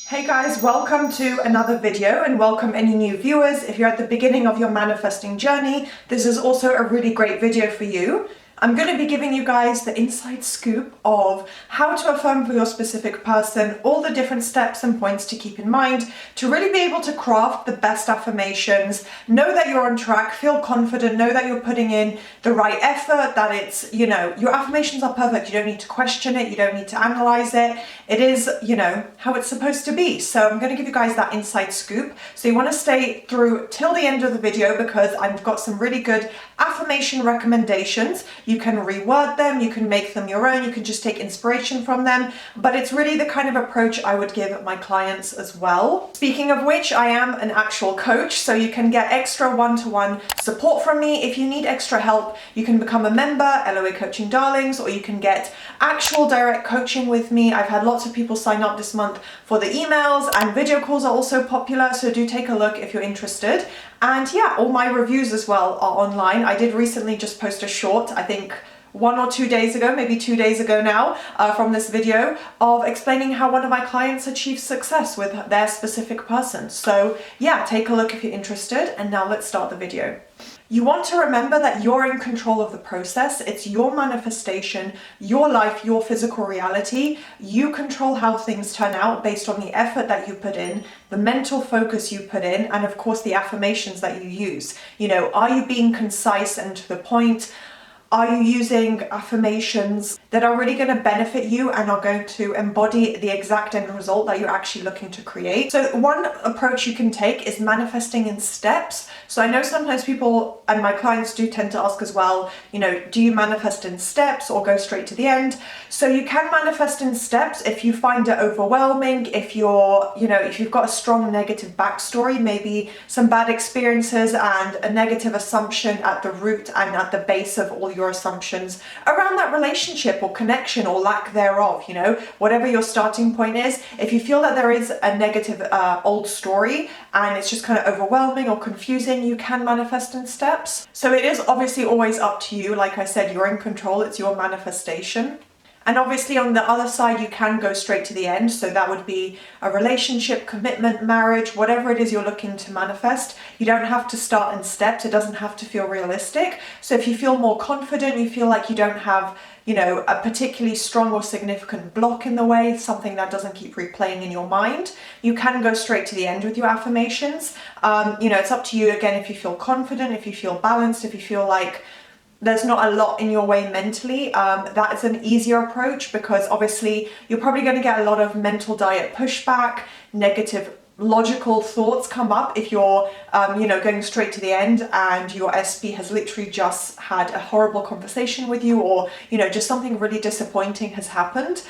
Hey guys, welcome to another video and welcome any new viewers. If you're at the beginning of your manifesting journey, this is also a really great video for you. I'm going to be giving you guys the inside scoop of how to affirm for your specific person, all the different steps and points to keep in mind to really be able to craft the best affirmations, know that you're on track, feel confident, know that you're putting in the right effort, that it's, your affirmations are perfect. You don't need to question it. You don't need to analyze it. It is, how it's supposed to be. So I'm going to give you guys that inside scoop. So you want to stay through till the end of the video because I've got some really good affirmation recommendations. You can reword them, you can make them your own, you can just take inspiration from them, but it's really the kind of approach I would give my clients as well. Speaking of which, I am an actual coach, so you can get extra one-to-one support from me. If you need extra help, you can become a member, LOA Coaching Darlings, or you can get actual direct coaching with me. I've had lots of people sign up this month for the emails, and video calls are also popular, so do take a look if you're interested. And yeah, all my reviews as well are online. I did recently just post a short, I think 1 or 2 days ago, maybe 2 days ago now, from this video of explaining how one of my clients achieved success with their specific person. So yeah, take a look if you're interested. And now let's start the video. You want to remember that you're in control of the process. It's your manifestation, your life, your physical reality. You control how things turn out based on the effort that you put in, the mental focus you put in, and of course the affirmations that you use. Are you being concise and to the point? Are you using affirmations that are really going to benefit you and are going to embody the exact end result that you're actually looking to create? So one approach you can take is manifesting in steps. So I know sometimes people, and my clients do tend to ask as well, do you manifest in steps or go straight to the end? So you can manifest in steps if you find it overwhelming, if you've got a strong negative backstory, maybe some bad experiences and a negative assumption at the root and at the base of all your assumptions around that relationship or connection or lack thereof, whatever your starting point is. If you feel that there is a negative old story and it's just kind of overwhelming or confusing, you can manifest in steps. So it is obviously always up to you. Like I said, you're in control. It's your manifestation. And obviously on the other side, you can go straight to the end. So that would be a relationship, commitment, marriage, whatever it is you're looking to manifest. You don't have to start in steps. It doesn't have to feel realistic. So if you feel more confident, you feel like you don't have, a particularly strong or significant block in the way, something that doesn't keep replaying in your mind, you can go straight to the end with your affirmations. It's up to you again if you feel confident, if you feel balanced, if you feel like there's not a lot in your way mentally. That is an easier approach because obviously you're probably going to get a lot of mental diet pushback, negative logical thoughts come up if you're going straight to the end and your SP has literally just had a horrible conversation with you, or just something really disappointing has happened,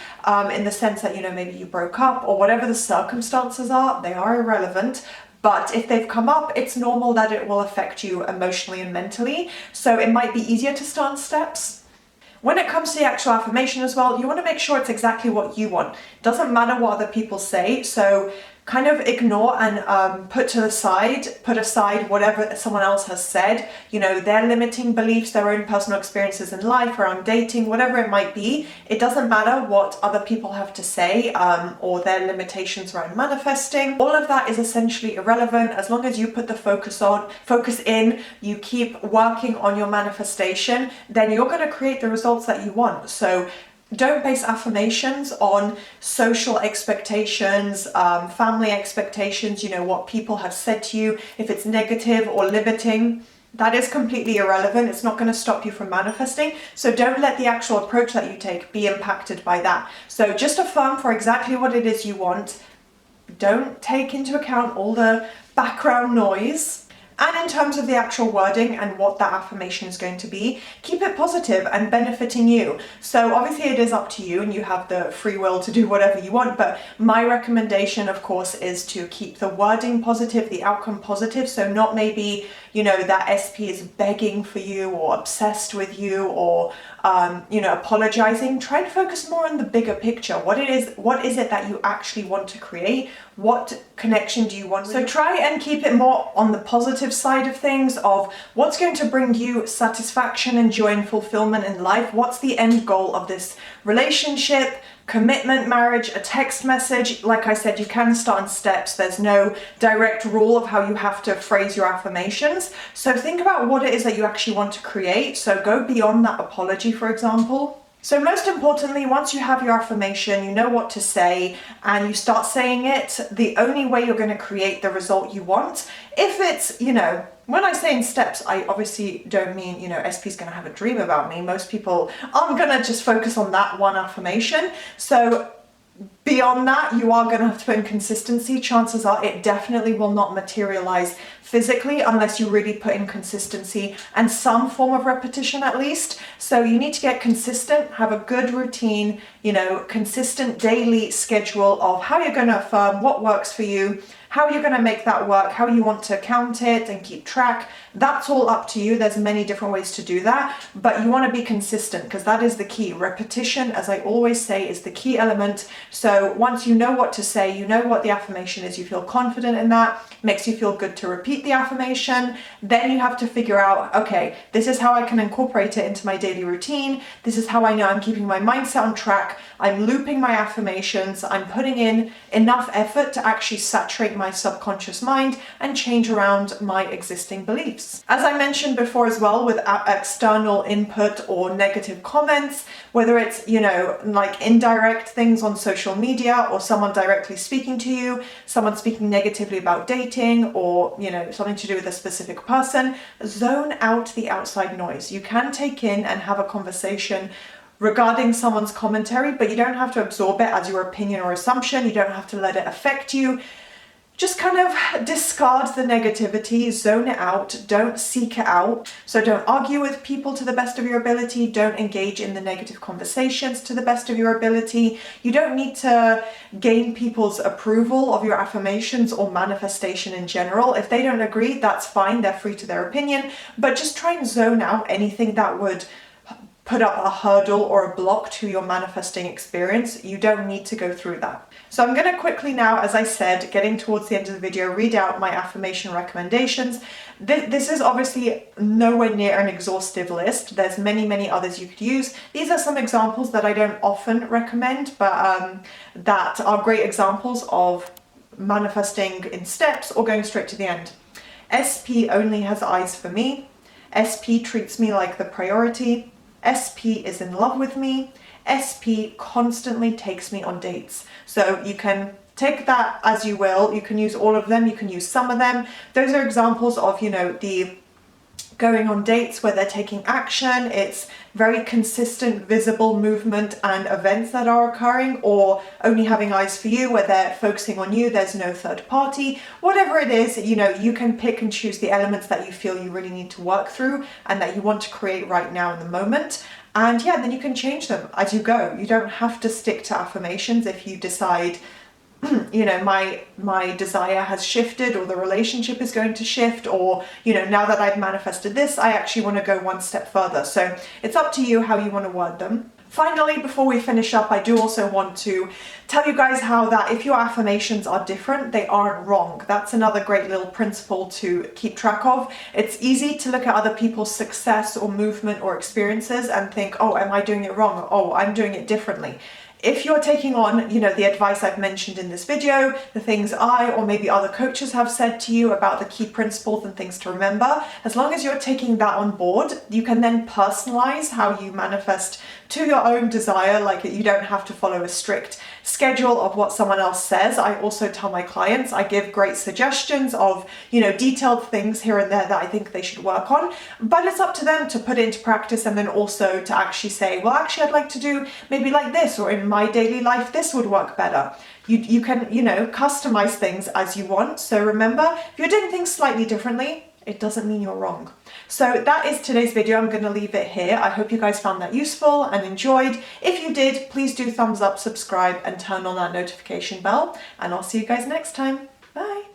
in the sense that maybe you broke up or whatever the circumstances are. They are irrelevant. But if they've come up, it's normal that it will affect you emotionally and mentally. So it might be easier to start in steps. When it comes to the actual affirmation as well, you want to make sure it's exactly what you want. It doesn't matter what other people say. So kind of ignore and put aside whatever someone else has said, their limiting beliefs, their own personal experiences in life, around dating, whatever it might be. It doesn't matter what other people have to say or their limitations around manifesting. All of that is essentially irrelevant as long as you put the focus in, you keep working on your manifestation, then you're going to create the results that you want. So don't base affirmations on social expectations, family expectations, what people have said to you. If it's negative or limiting, that is completely irrelevant. It's not going to stop you from manifesting. So don't let the actual approach that you take be impacted by that. So just affirm for exactly what it is you want. Don't take into account all the background noise. And in terms of the actual wording and what that affirmation is going to be, keep it positive and benefiting you. So obviously it is up to you and you have the free will to do whatever you want, but my recommendation, of course, is to keep the wording positive, the outcome positive. So not maybe, that SP is begging for you or obsessed with you or, apologizing. Try and focus more on the bigger picture. What is it that you actually want to create? What connection do you want? So try and keep it more on the positive side of things, of what's going to bring you satisfaction and joy and fulfillment in life. What's the end goal of this relationship, commitment, marriage, a text message. Like I said, you can start in steps. There's no direct rule of how you have to phrase your affirmations. So think about what it is that you actually want to create. So go beyond that apology, for example. So most importantly, once you have your affirmation, you know what to say, and you start saying it, the only way you're going to create the result you want, if it's, when I say in steps, I obviously don't mean, SP's going to have a dream about me. Most people aren't going to just focus on that one affirmation. So beyond that, you are going to have to put in consistency. Chances are it definitely will not materialize physically unless you really put in consistency and some form of repetition at least. So you need to get consistent, have a good routine, consistent daily schedule of how you're going to affirm, what works for you, how you're going to make that work, how you want to count it and keep track. That's all up to you. There's many different ways to do that, but you want to be consistent because that is the key. Repetition, as I always say, is the key element. So once you know what to say, you know what the affirmation is, you feel confident in that, makes you feel good to repeat the affirmation, then you have to figure out, okay, this is how I can incorporate it into my daily routine. This is how I know I'm keeping my mindset on track. I'm looping my affirmations. I'm putting in enough effort to actually saturate my subconscious mind and change around my existing beliefs. As I mentioned before as well, with external input or negative comments, whether it's, like indirect things on social media or someone directly speaking to you, someone speaking negatively about dating or, something to do with a specific person, zone out the outside noise. You can take in and have a conversation regarding someone's commentary, but you don't have to absorb it as your opinion or assumption. You don't have to let it affect you. Just kind of discard the negativity, zone it out, don't seek it out. So don't argue with people to the best of your ability, don't engage in the negative conversations to the best of your ability. You don't need to gain people's approval of your affirmations or manifestation in general. If they don't agree, that's fine, they're free to their opinion, but just try and zone out anything that would put up a hurdle or a block to your manifesting experience. You don't need to go through that. So I'm going to quickly now, as I said, getting towards the end of the video, read out my affirmation recommendations. This is obviously nowhere near an exhaustive list. There's many, many others you could use. These are some examples that I don't often recommend, but that are great examples of manifesting in steps or going straight to the end. SP only has eyes for me. SP treats me like the priority. SP is in love with me. SP constantly takes me on dates. So you can take that as you will. You can use all of them. You can use some of them. Those are examples of, the going on dates where they're taking action. It's very consistent, visible movement and events that are occurring, or only having eyes for you where they're focusing on you. There's no third party. Whatever it is, you can pick and choose the elements that you feel you really need to work through and that you want to create right now in the moment. And then you can change them as you go. You don't have to stick to affirmations if you decide, my desire has shifted, or the relationship is going to shift, or, now that I've manifested this, I actually want to go one step further. So it's up to you how you want to word them. Finally, before we finish up, I do also want to tell you guys how that if your affirmations are different, they aren't wrong. That's another great little principle to keep track of. It's easy to look at other people's success or movement or experiences and think, oh, am I doing it wrong? Oh, I'm doing it differently. If you're taking on, the advice I've mentioned in this video, the things I or maybe other coaches have said to you about the key principles and things to remember, as long as you're taking that on board, you can then personalize how you manifest to your own desire. Like, you don't have to follow a strict schedule of what someone else says. I also tell my clients, I give great suggestions of, detailed things here and there that I think they should work on, but it's up to them to put it into practice and then also to actually say, well, actually, I'd like to do maybe like this, or in my daily life, this would work better. You can, customize things as you want. So remember, if you're doing things slightly differently, it doesn't mean you're wrong. So that is today's video. I'm going to leave it here. I hope you guys found that useful and enjoyed. If you did, please do thumbs up, subscribe, and turn on that notification bell. And I'll see you guys next time. Bye.